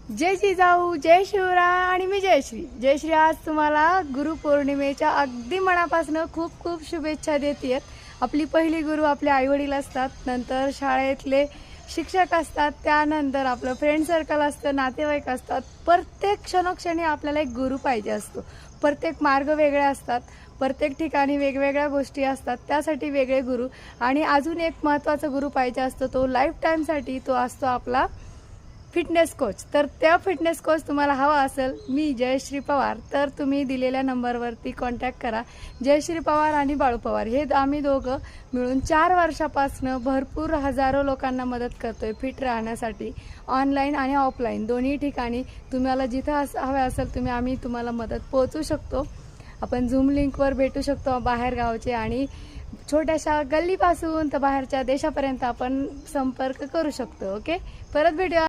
जय जिजाऊ, जय शिवराय आणि मी जयश्री. जयश्री आज तुम्हाला गुरुपौर्णिमेच्या अगदी मनापासून खूप खूप शुभेच्छा देते. आपली पहिली गुरु आपले आईवडील असतात, नंतर शाळेतले शिक्षक असतात, त्यानंतर आपलं फ्रेंड सर्कल असतं, नातेवाईक असतात. प्रत्येक क्षणोक्षणी आपल्याला एक गुरु पाहिजे असतो. प्रत्येक मार्ग वेगळे असतात, प्रत्येक ठिकाणी वेगवेगळ्या गोष्टी असतात, त्यासाठी वेगळे गुरु. आणि अजून एक महत्त्वाचा गुरु पाहिजे असतो, तो लाईफ टाईमसाठी, तो असतो आपला फिटनेस कोच. तर त्या फिटनेस कोच तुम्हाला हवा असेल, मी जयश्री पवार, तर तुम्ही दिलेल्या नंबरवरती कॉन्टॅक्ट करा. जयश्री पवार आणि बाळू पवार हे आम्ही दोघं मिळून 4 वर्षापासून भरपूर हजारो लोकांना मदत करतोय फिट राहण्यासाठी, ऑनलाईन आणि ऑफलाईन दोन्ही ठिकाणी. तुम्हाला जिथं हवे असेल आम्ही तुम्हाला मदत पोहोचू शकतो. आपण झूम लिंकवर भेटू शकतो बाहेर गावचे, आणि छोट्याशा गल्लीपासून तर बाहेरच्या देशापर्यंत आपण संपर्क करू शकतो. ओके, परत भेटूया.